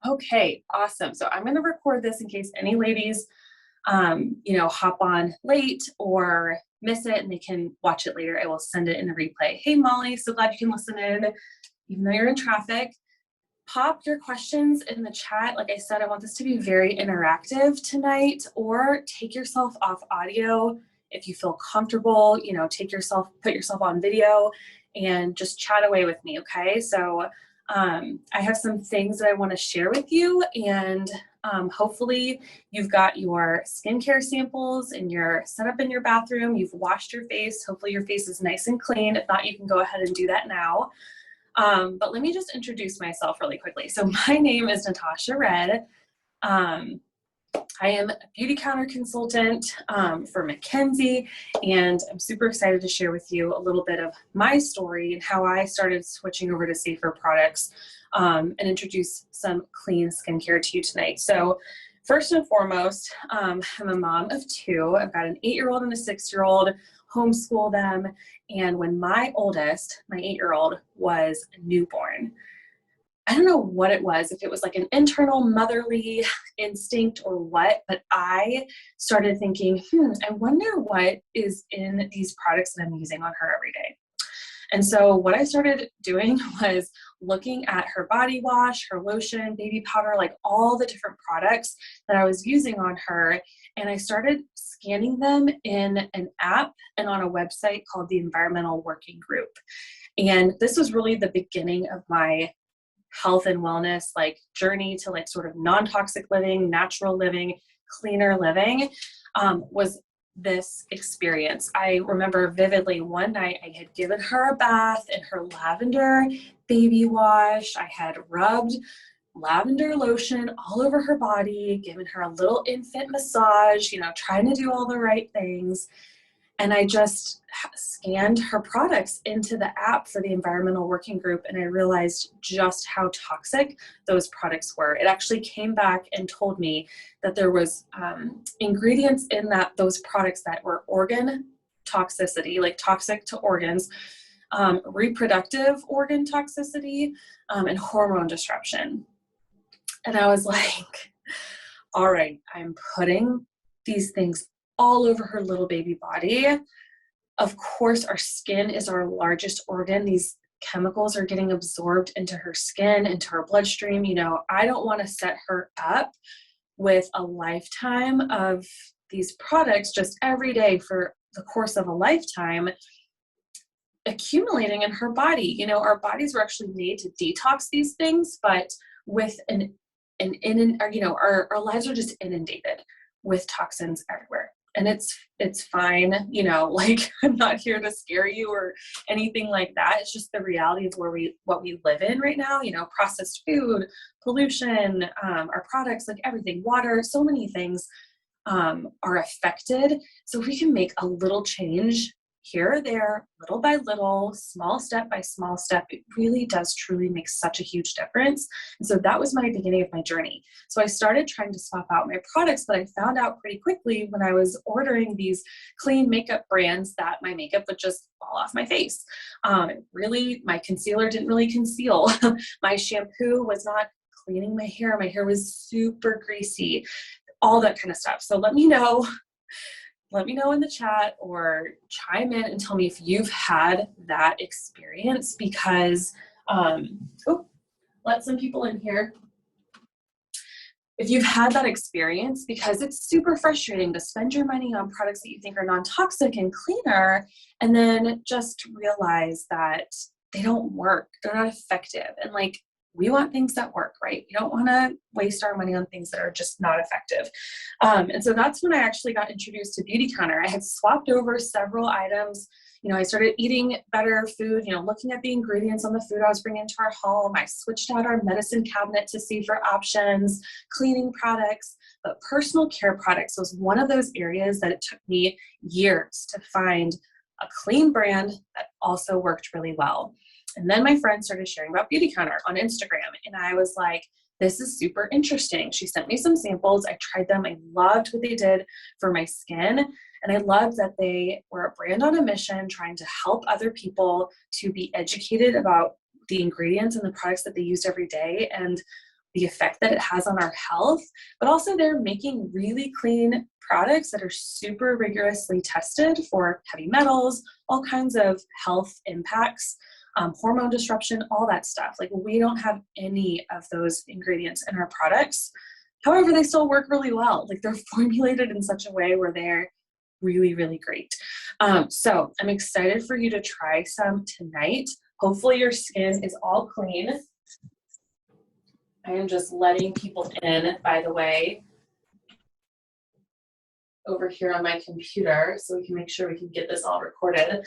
Okay, awesome. So I'm going to record this in case any ladies, hop on late or miss it and they can watch it later. I will send it in a replay. Hey, Molly, so glad you can listen in, even though you're in traffic. Pop your questions in the chat. Like I said, I want this to be very interactive tonight, or take yourself off audio if you feel comfortable, put yourself on video and just chat away with me. Okay. So I have some things that I want to share with you, and hopefully you've got your skincare samples and you're set up in your bathroom. You've washed your face. Hopefully your face is nice and clean. If not, you can go ahead and do that now. But let me just introduce myself really quickly. So my name is Natasha Red. I am a beauty counter consultant for Mackenzie, and I'm super excited to share with you a little bit of my story and how I started switching over to safer products and introduce some clean skincare to you tonight. So first and foremost, I'm a mom of two. I've got an 8-year-old and a 6-year-old, homeschool them. And when my oldest, my 8-year-old, was newborn, I don't know what it was, if it was like an internal motherly instinct or what, but I started thinking, I wonder what is in these products that I'm using on her every day. And so what I started doing was looking at her body wash, her lotion, baby powder, like all the different products that I was using on her. And I started scanning them in an app and on a website called the Environmental Working Group. And this was really the beginning of my health and wellness journey to sort of non-toxic living, natural living, cleaner living, was this experience. I remember vividly one night I had given her a bath in her lavender baby wash. I had rubbed lavender lotion all over her body, given her a little infant massage, trying to do all the right things. And I just scanned her products into the app for the Environmental Working Group, and I realized just how toxic those products were. It actually came back and told me that there was ingredients in those products that were organ toxicity, like toxic to organs, reproductive organ toxicity, and hormone disruption. And I was like, all right, I'm putting these things all over her little baby body. Of course, our skin is our largest organ. These chemicals are getting absorbed into her skin, into her bloodstream. I don't want to set her up with a lifetime of these products just every day for the course of a lifetime accumulating in her body. Our bodies were actually made to detox these things, but with our lives are just inundated with toxins everywhere. And it's fine, I'm not here to scare you or anything like that. It's just the reality of what we live in right now, processed food, pollution, our products, everything, water, so many things are affected. So if we can make a little change here or there, little by little, small step by small step, it really does truly make such a huge difference. And so that was my beginning of my journey. So I started trying to swap out my products, but I found out pretty quickly when I was ordering these clean makeup brands that my makeup would just fall off my face. Really, my concealer didn't really conceal. My shampoo was not cleaning my hair. My hair was super greasy, all that kind of stuff. So let me know in the chat or chime in and tell me if you've had that experience, because, let some people in here. If you've had that experience, because it's super frustrating to spend your money on products that you think are non-toxic and cleaner, and then just realize that they don't work, they're not effective. And we want things that work, right? We don't want to waste our money on things that are just not effective. And so that's when I actually got introduced to Beauty Counter. I had swapped over several items. I started eating better food, looking at the ingredients on the food I was bringing into our home. I switched out our medicine cabinet to safer options, cleaning products, but personal care products was one of those areas that it took me years to find a clean brand that also worked really well. And then my friend started sharing about Beauty Counter on Instagram, and I was like, this is super interesting. She sent me some samples. I tried them. I loved what they did for my skin. And I loved that they were a brand on a mission trying to help other people to be educated about the ingredients and the products that they used every day. And the effect that it has on our health, but also they're making really clean products that are super rigorously tested for heavy metals, all kinds of health impacts, hormone disruption, all that stuff. Like, we don't have any of those ingredients in our products. However, they still work really well. Like, they're formulated in such a way where they're really, really great. So I'm excited for you to try some tonight. Hopefully your skin is all clean. I am just letting people in, by the way, over here on my computer, so we can make sure we can get this all recorded.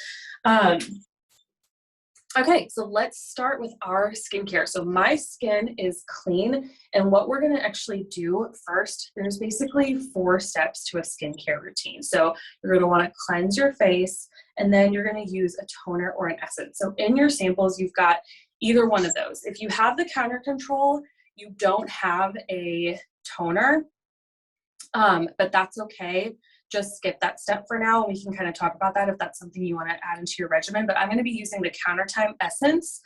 Okay, so let's start with our skincare. So my skin is clean, and what we're gonna actually do first, there's basically 4 steps to a skincare routine. So you're gonna wanna cleanse your face, and then you're gonna use a toner or an essence. So in your samples, you've got either one of those. If you have the counter control, you don't have a toner, but that's okay. Just skip that step for now, and we can kind of talk about that if that's something you want to add into your regimen. But I'm going to be using the Counter Time Essence.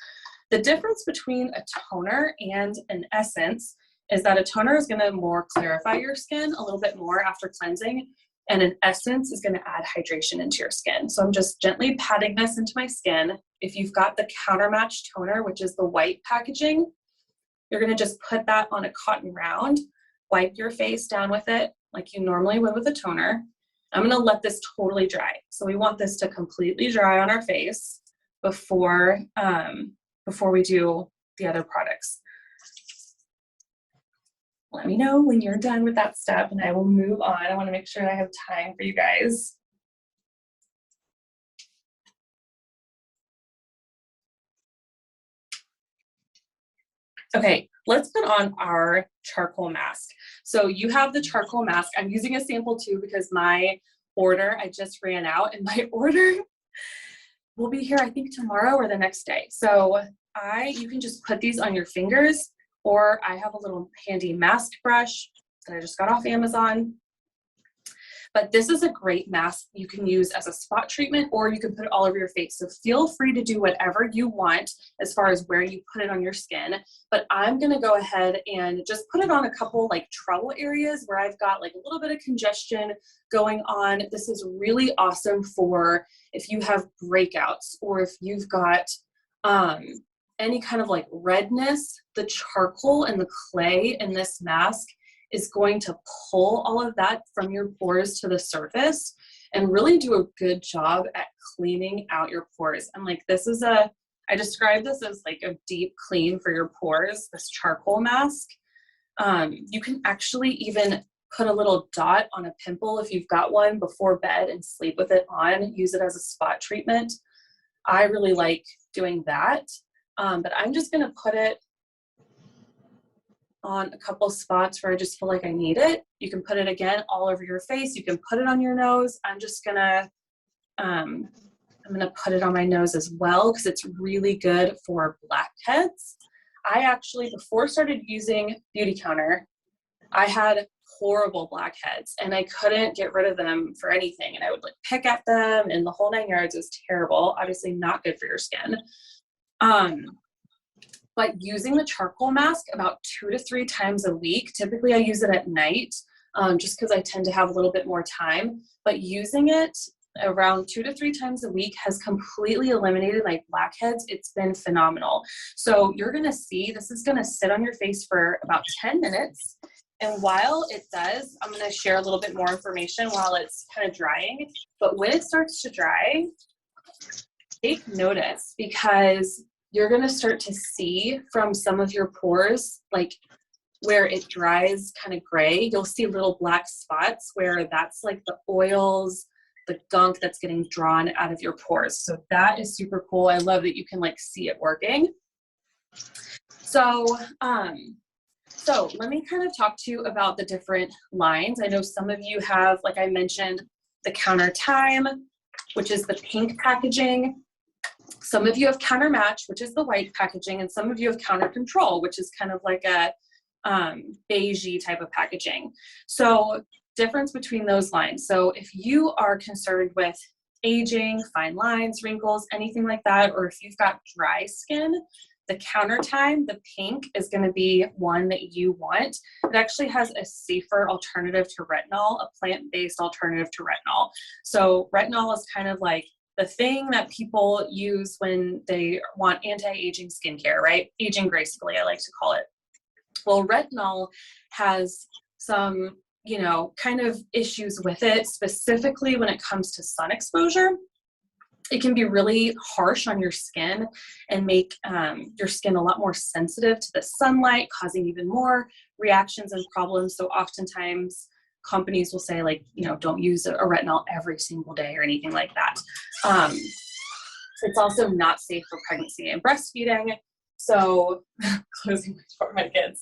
The difference between a toner and an essence is that a toner is going to more clarify your skin a little bit more after cleansing, and an essence is going to add hydration into your skin. So I'm just gently patting this into my skin. If you've got the Counter Match toner, which is the white packaging, you're going to just put that on a cotton round, wipe your face down with it like you normally would with a toner. I'm going to let this totally dry. So we want this to completely dry on our face before we do the other products. Let me know when you're done with that step and I will move on. I want to make sure I have time for you guys. Okay, let's put on our charcoal mask. So you have the charcoal mask. I'm using a sample too because my order, I just ran out, and my order will be here, I think, tomorrow or the next day. So you can just put these on your fingers, or I have a little handy mask brush that I just got off Amazon. But this is a great mask you can use as a spot treatment, or you can put it all over your face. So feel free to do whatever you want as far as where you put it on your skin. But I'm gonna go ahead and just put it on a couple like trouble areas where I've got like a little bit of congestion going on. This is really awesome for if you have breakouts or if you've got any kind of like redness. The charcoal and the clay in this mask is going to pull all of that from your pores to the surface and really do a good job at cleaning out your pores. And like, I describe this as like a deep clean for your pores, this charcoal mask. You can actually even put a little dot on a pimple if you've got one before bed and sleep with it on, use it as a spot treatment. I really like doing that. But I'm just gonna put it on a couple spots where I just feel like I need it. You can put it again all over your face. You can put it on your nose. I'm gonna put it on my nose as well because it's really good for blackheads. I actually, before I started using Beauty Counter, I had horrible blackheads and I couldn't get rid of them for anything. And I would like pick at them and the whole 9 yards. It was terrible. Obviously not good for your skin. But using the charcoal mask about 2 to 3 times a week, typically I use it at night just because I tend to have a little bit more time, but using it around 2 to 3 times a week has completely eliminated my blackheads. It's been phenomenal. So you're gonna see, this is gonna sit on your face for about 10 minutes. And while it does, I'm gonna share a little bit more information while it's kind of drying, but when it starts to dry, take notice because you're going to start to see from some of your pores, like where it dries kind of gray, you'll see little black spots where that's like the oils, the gunk that's getting drawn out of your pores. So that is super cool. I love that you can like see it working. So let me kind of talk to you about the different lines. I know some of you have, like I mentioned, the Counter Time, which is the pink packaging. Some of you have Counter Match, which is the white packaging, and some of you have Counter Control, which is kind of like a beigey type of packaging. So difference between those lines. So if you are concerned with aging, fine lines, wrinkles, anything like that, or if you've got dry skin, The counter time, the pink, is going to be one that you want. It actually has a safer alternative to retinol, a plant-based alternative to retinol. So retinol is kind of like the thing that people use when they want anti-aging skincare, right? Aging gracefully, I like to call it. Well, retinol has some, kind of issues with it, specifically when it comes to sun exposure. It can be really harsh on your skin and make your skin a lot more sensitive to the sunlight, causing even more reactions and problems. So oftentimes companies will say, like, don't use a retinol every single day or anything like that. It's also not safe for pregnancy and breastfeeding. So closing my door, my kids.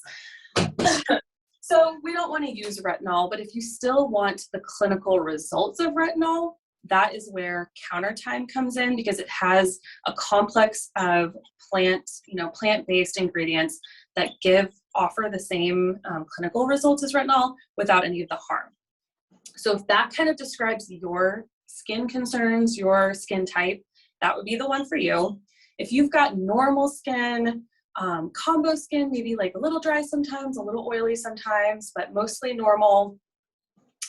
So we don't want to use retinol, but if you still want the clinical results of retinol, that is where counter time comes in, because it has a complex of plant-based ingredients that offer the same clinical results as retinol without any of the harm. So if that kind of describes your skin concerns, your skin type, that would be the one for you. If you've got normal skin, combo skin, maybe like a little dry sometimes, a little oily sometimes, but mostly normal,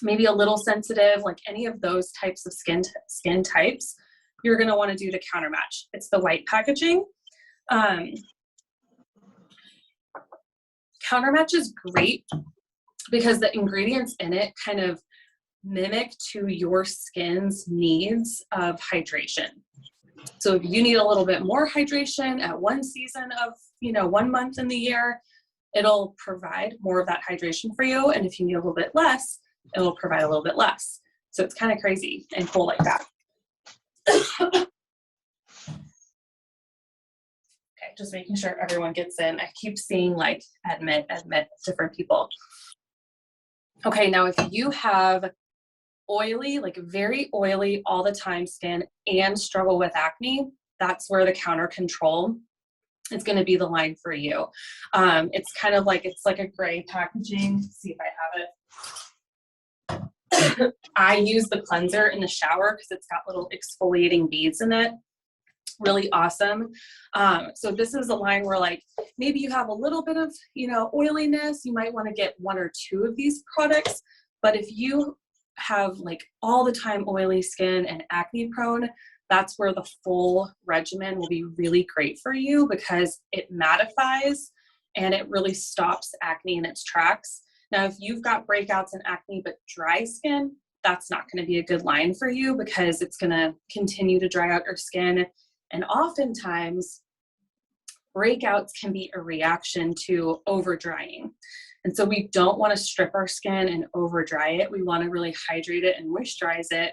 maybe a little sensitive, like any of those types of skin types, you're going to want to do the counter match. It's the white packaging. Counter match is great because the ingredients in it kind of mimic to your skin's needs of hydration. So if you need a little bit more hydration at one season of, 1 month in the year, it'll provide more of that hydration for you. And if you need a little bit less, it'll provide a little bit less. So it's kind of crazy and cool like that. Okay, just making sure everyone gets in. I keep seeing like admit, different people. Okay, now if you have oily, like very oily all the time skin and struggle with acne, that's where the counter control is going to be the line for you. It's kind of like, it's like a gray packaging. Let's see if I have it. I use the cleanser in the shower because it's got little exfoliating beads in it. Really awesome. So this is a line where like maybe you have a little bit of oiliness, you might want to get 1 or 2 of these products. But if you have like all the time oily skin and acne prone, that's where the full regimen will be really great for you, because it mattifies and it really stops acne in its tracks. Now, if you've got breakouts and acne but dry skin, that's not going to be a good line for you, because it's going to continue to dry out your skin. And oftentimes, breakouts can be a reaction to over drying. And so we don't want to strip our skin and over dry it. We want to really hydrate it and moisturize it.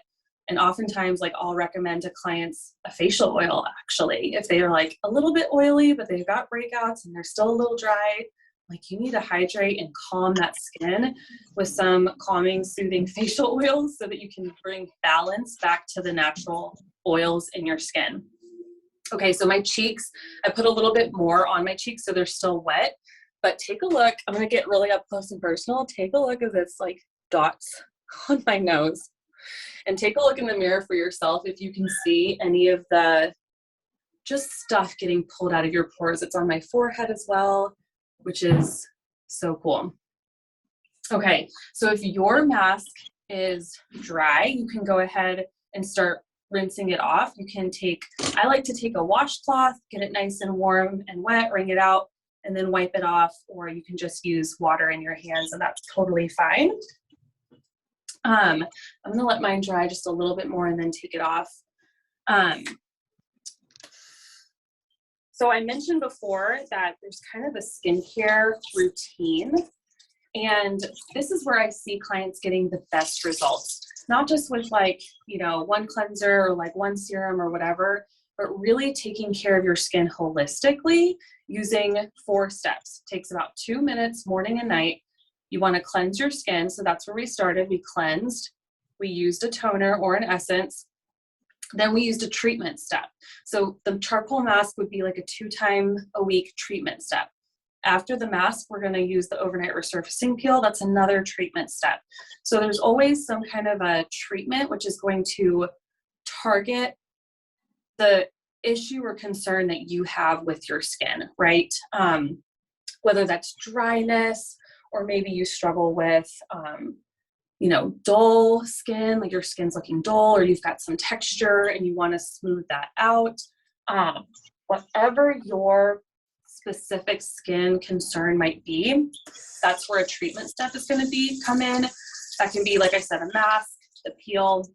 And oftentimes, like, I'll recommend to clients a facial oil, actually, if they are like a little bit oily, but they've got breakouts and they're still a little dry. Like, you need to hydrate and calm that skin with some calming, soothing facial oils so that you can bring balance back to the natural oils in your skin. Okay, so my cheeks, I put a little bit more on my cheeks so they're still wet, but take a look. I'm going to get really up close and personal. Take a look at this, like, dots on my nose. And take a look in the mirror for yourself if you can see any of the just stuff getting pulled out of your pores. It's on my forehead as well, which is so cool. Okay, so if your mask is dry, you can go ahead and start rinsing it off. You can I like to take a washcloth, get it nice and warm and wet, wring it out, and then wipe it off, or you can just use water in your hands, and that's totally fine. I'm gonna let mine dry just a little bit more and then take it off. So I mentioned before that there's kind of a skincare routine, and this is where I see clients getting the best results. Not just with like, one cleanser or like one serum or whatever, but really taking care of your skin holistically using 4 steps. It takes about 2 minutes, morning and night. You want to cleanse your skin. So that's where we started. We cleansed. We used a toner or an essence. Then we used a treatment step. So the charcoal mask would be like a 2-time-a-week treatment step. After the mask, we're going to use the overnight resurfacing peel. That's another treatment step. So there's always some kind of a treatment which is going to target the issue or concern that you have with your skin, right? Whether that's dryness, or maybe you struggle with, dull skin, like your skin's looking dull, or you've got some texture and you want to smooth that out. Whatever your specific skin concern might be, that's where a treatment step is going to come in. That can be, like I said, a mask, a peel,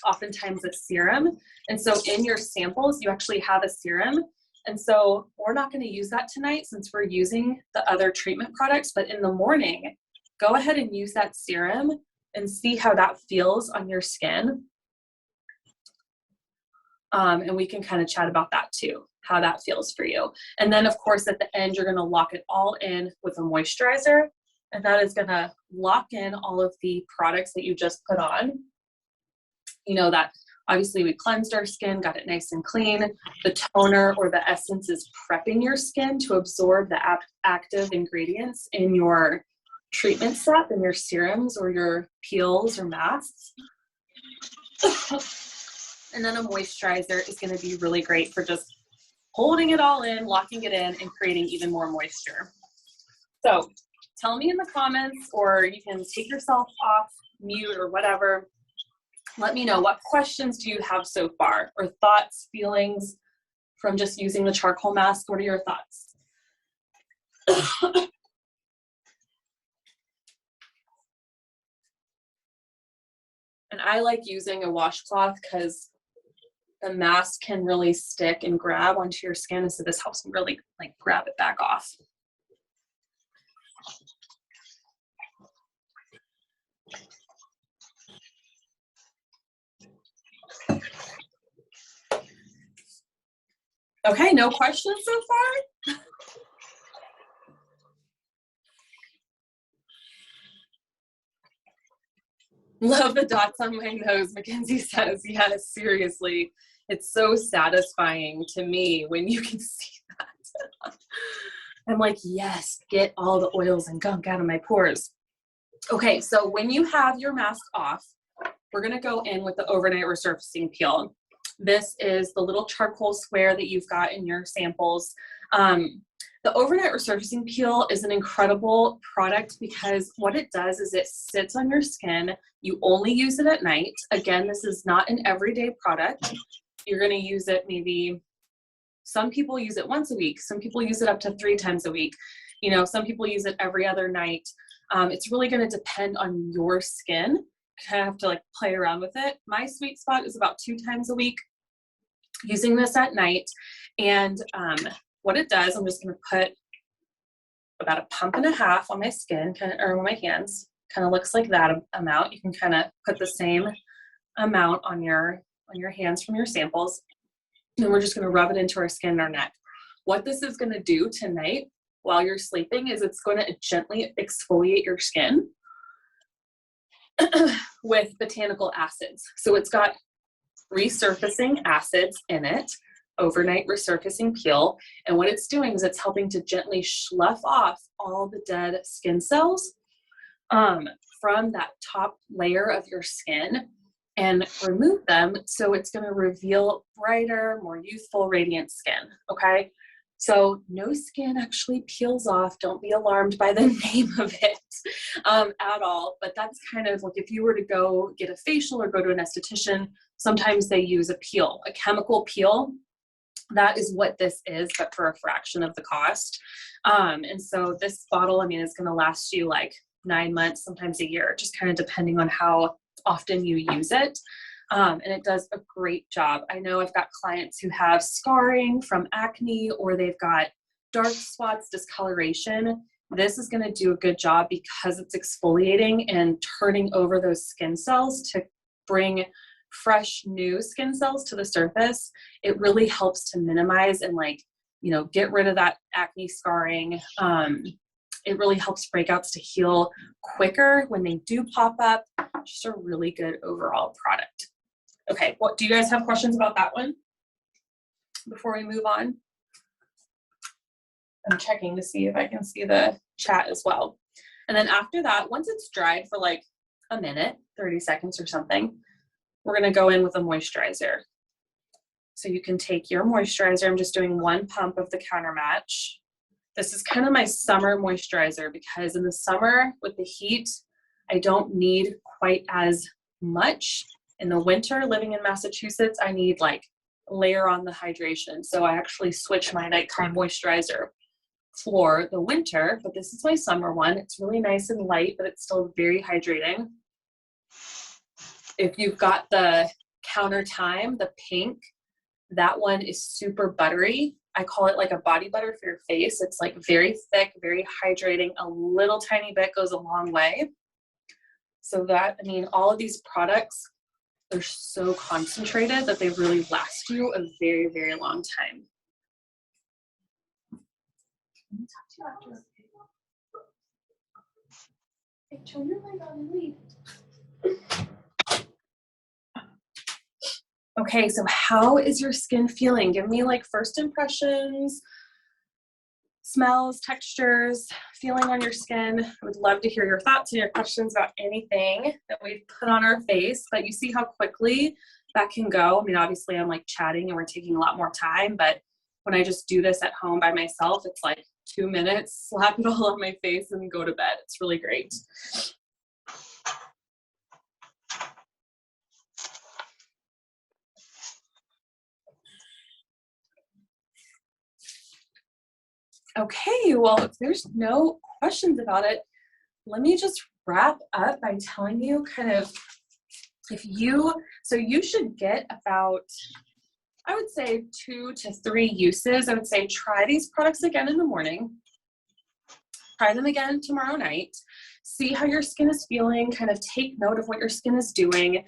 oftentimes a serum. And so in your samples, you actually have a serum. And so we're not going to use that tonight since we're using the other treatment products, but in the morning, go ahead and use that serum and see how that feels on your skin. And we can kind of chat about that too, how that feels for you. And then of course, at the end, you're going to lock it all in with a moisturizer, and that is going to lock in all of the products that you just put on. That obviously we cleansed our skin, got it nice and clean. The toner or the essence is prepping your skin to absorb the active ingredients in your treatment step, in your serums or your peels or masks. And then a moisturizer is going to be really great for just holding it all in, locking it in, and creating even more moisture. So tell me in the comments, or you can take yourself off mute or whatever. Let me know, what questions do you have so far, or thoughts, feelings from just using the charcoal mask? What are your thoughts? And I like using a washcloth because the mask can really stick and grab onto your skin. And so this helps me really grab it back off. Okay, no questions so far? Love the dots on my nose, Mackenzie says. Yes, seriously. It's so satisfying to me when you can see that. I'm like, yes, get all the oils and gunk out of my pores. Okay, so when you have your mask off, we're gonna go in with the overnight resurfacing peel. This is the little charcoal square that you've got in your samples. The overnight resurfacing peel is an incredible product because what it does is it sits on your skin. You only use it at night. Again, this is not an everyday product. You're going to use it maybe, some people use it once a week. Some people use it up to 3 times a week. Some people use it every other night. It's really going to depend on your skin. You kind of have to play around with it. My sweet spot is about 2 times a week, using this at night. And what it does, I'm just going to put about a pump and a half on my skin, or on my hands. Kind of looks like that amount. You can kind of put the same amount on your hands from your samples. And we're just going to rub it into our skin and our neck. What this is going to do tonight while you're sleeping is it's going to gently exfoliate your skin with botanical acids. So it's got resurfacing acids in it, overnight resurfacing peel. And what it's doing is it's helping to gently slough off all the dead skin cells from that top layer of your skin and remove them. So it's going to reveal brighter, more youthful, radiant skin. Okay. So no skin actually peels off. Don't be alarmed by the name of it at all. But that's kind of if you were to go get a facial or go to an esthetician, sometimes they use a peel, a chemical peel. That is what this is, but for a fraction of the cost. And so this bottle, is going to last you 9 months, sometimes a year, just kind of depending on how often you use it. And it does a great job. I know I've got clients who have scarring from acne, or they've got dark spots, discoloration. This is going to do a good job because it's exfoliating and turning over those skin cells to bring fresh new skin cells to the surface. It really helps to minimize and get rid of that acne scarring. It really helps breakouts to heal quicker when they do pop up. Just a really good overall product. Okay, do you guys have questions about that one before we move on? I'm checking to see if I can see the chat as well. And then after that, once it's dried for a minute, 30 seconds or something, we're going to go in with a moisturizer. So you can take your moisturizer. I'm just doing 1 pump of the Counter Match. This is kind of my summer moisturizer because in the summer with the heat, I don't need quite as much. In the winter, living in Massachusetts, I need like layer on the hydration. So I actually switch my nighttime moisturizer for the winter, but this is my summer one. It's really nice and light, but it's still very hydrating. If you've got the Counter Time, the pink, that one is super buttery. I call it like a body butter for your face. It's like very thick, very hydrating. A little tiny bit goes a long way. So that, I mean, all of these products, they're so concentrated that they really last you a very, very long time. Let me talk to you after. Hey, turn your light on and leave. Okay, so how is your skin feeling? Give me like first impressions, smells, textures, feeling on your skin. I would love to hear your thoughts and your questions about anything that we've put on our face, but you see how quickly that can go. I mean, obviously I'm like chatting and we're taking a lot more time, but when I just do this at home by myself, it's like 2 minutes, slap it all on my face and go to bed. It's really great. Okay, well, if there's no questions about it, let me just wrap up by telling you kind of so you should get about, I would say 2 to 3 uses. I would say try these products again in the morning, try them again tomorrow night, see how your skin is feeling, kind of take note of what your skin is doing.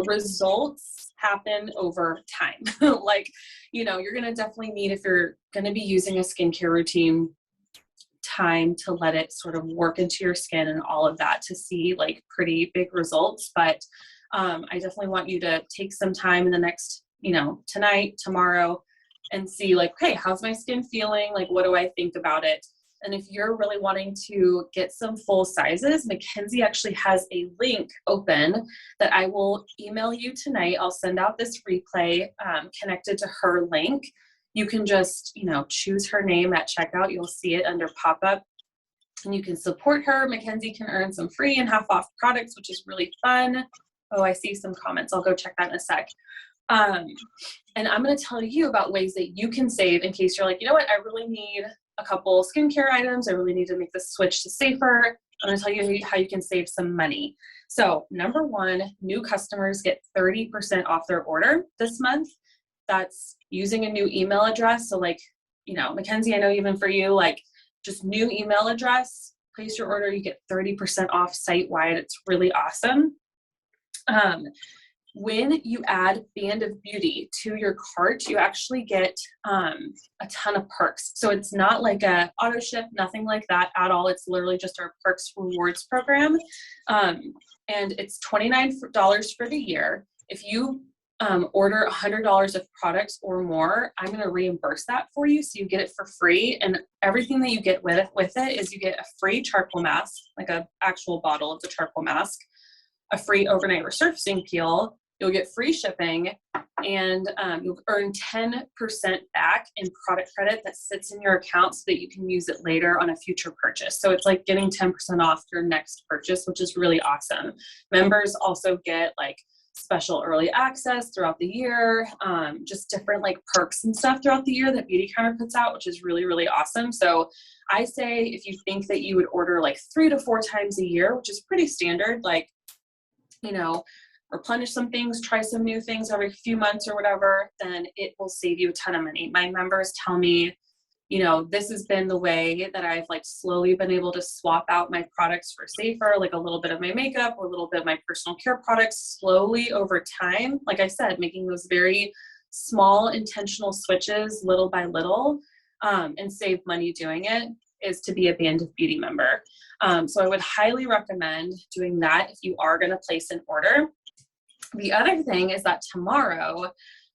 Results happen over time. Like, you're going to definitely need, if you're going to be using a skincare routine, time to let it sort of work into your skin and all of that to see like pretty big results. But I definitely want you to take some time in the next, tonight, tomorrow, and see like, hey, how's my skin feeling? Like, what do I think about it? And if you're really wanting to get some full sizes, Mackenzie actually has a link open that I will email you tonight. I'll send out this replay connected to her link. You can just, choose her name at checkout. You'll see it under pop-up and you can support her. Mackenzie can earn some free and half off products, which is really fun. Oh, I see some comments. I'll go check that in a sec. And I'm going to tell you about ways that you can save in case you're like, I really need a couple skincare items. I really need to make the switch to safer. I'm going to tell you how you can save some money. So number 1, new customers get 30% off their order this month. That's using a new email address. So like, Mackenzie, I know even for you, like just new email address, place your order, you get 30% off site-wide. It's really awesome. When you add Band of Beauty to your cart, you actually get a ton of perks. So it's not like a auto ship, nothing like that at all. It's literally just our perks rewards program. And it's $29 for the year. If you order $100 of products or more, I'm going to reimburse that for you. So you get it for free. And everything that you get with it is you get a free charcoal mask, like an actual bottle of the charcoal mask, a free overnight resurfacing peel. You'll get free shipping, and you'll earn 10% back in product credit that sits in your account so that you can use it later on a future purchase. So it's like getting 10% off your next purchase, which is really awesome. Members also get like special early access throughout the year, just different like perks and stuff throughout the year that Beauty Counter puts out, which is really, really awesome. So I say if you think that you would order like 3 to 4 times a year, which is pretty standard, like, replenish some things, try some new things every few months or whatever, then it will save you a ton of money. My members tell me, this has been the way that I've like slowly been able to swap out my products for safer, like a little bit of my makeup or a little bit of my personal care products slowly over time. Like I said, making those very small intentional switches little by little, and save money doing it, is to be a Band of Beauty member. So I would highly recommend doing that if you are going to place an order. The other thing is that tomorrow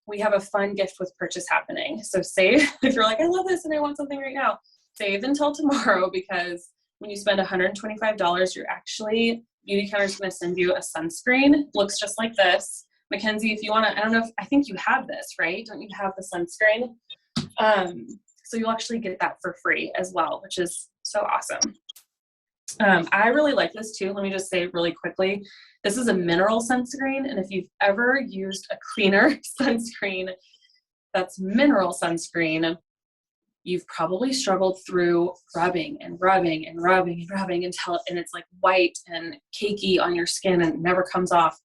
we have a fun gift with purchase happening. So save, if you're like, I love this and I want something right now, save until tomorrow, because when you spend $125, you're actually, Beauty Counter is going to send you a sunscreen. It looks just like this. Mackenzie, if you want to, I don't know if, I think you have this, right? Don't you have the sunscreen? So you'll actually get that for free as well, which is so awesome. I really like this too. Let me just say really quickly, this is a mineral sunscreen. And if you've ever used a cleaner sunscreen that's mineral sunscreen, you've probably struggled through rubbing and rubbing and rubbing and rubbing until, and it's like white and cakey on your skin and it never comes off.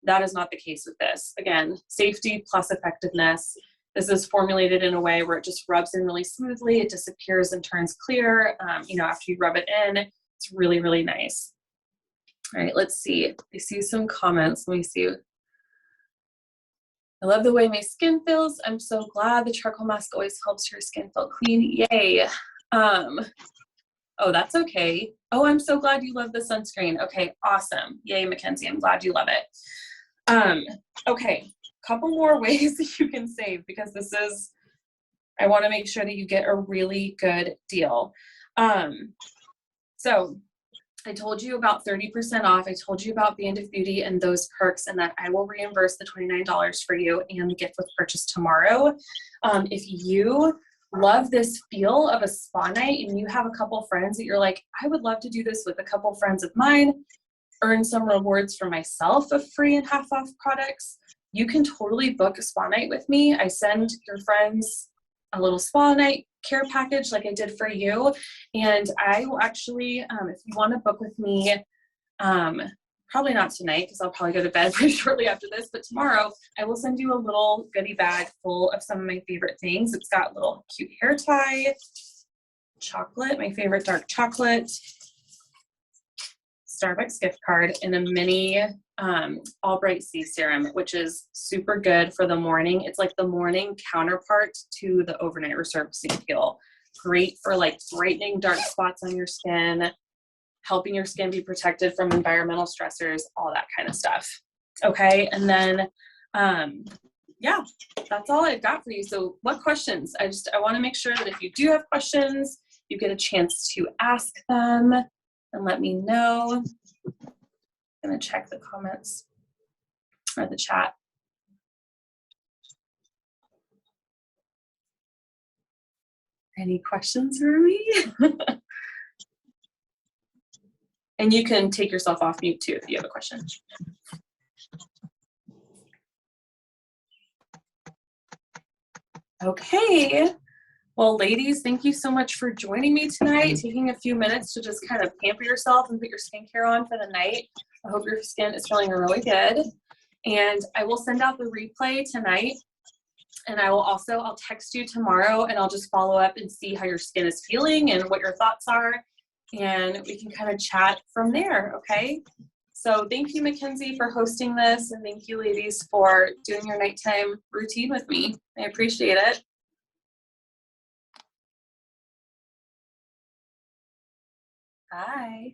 That is not the case with this. Again, safety plus effectiveness. This is formulated in a way where it just rubs in really smoothly. It disappears and turns clear. You know, after you rub it in, it's really, really nice. All right, let's see. I see some comments. Let me see. I love the way my skin feels. I'm so glad the charcoal mask always helps your skin feel clean. Yay. Oh, that's okay. Oh, I'm so glad you love the sunscreen. Okay, awesome. Yay, Mackenzie. I'm glad you love it. Okay, couple more ways that you can save, because this is, I want to make sure that you get a really good deal. So I told you about 30% off. I told you about Band of Beauty and those perks, and that I will reimburse the $29 for you and the gift with purchase tomorrow. If you love this feel of a spa night and you have a couple friends that you're like, I would love to do this with a couple friends of mine, earn some rewards for myself of free and half off products, you can totally book a spa night with me. I send your friends a little spa night care package like I did for you. And I will actually, if you want to book with me, probably not tonight because I'll probably go to bed pretty shortly after this, but tomorrow I will send you a little goodie bag full of some of my favorite things. It's got little cute hair tie, chocolate, my favorite dark chocolate, Starbucks gift card, and a mini All Bright C serum, which is super good for the morning. It's like the morning counterpart to the overnight resurfacing peel. Great for like brightening dark spots on your skin, helping your skin be protected from environmental stressors, all that kind of stuff. Okay, and then yeah, that's all I've got for you. So what questions? I want to make sure that if you do have questions, you get a chance to ask them and let me know. I'm going to check the comments or the chat. Any questions for me? And you can take yourself off mute too if you have a question. Okay. Well, ladies, thank you so much for joining me tonight, taking a few minutes to just kind of pamper yourself and put your skincare on for the night. I hope your skin is feeling really good. And I will send out the replay tonight. And I'll text you tomorrow and I'll just follow up and see how your skin is feeling and what your thoughts are. And we can kind of chat from there, okay? So thank you, Mackenzie, for hosting this. And thank you, ladies, for doing your nighttime routine with me. I appreciate it. Bye.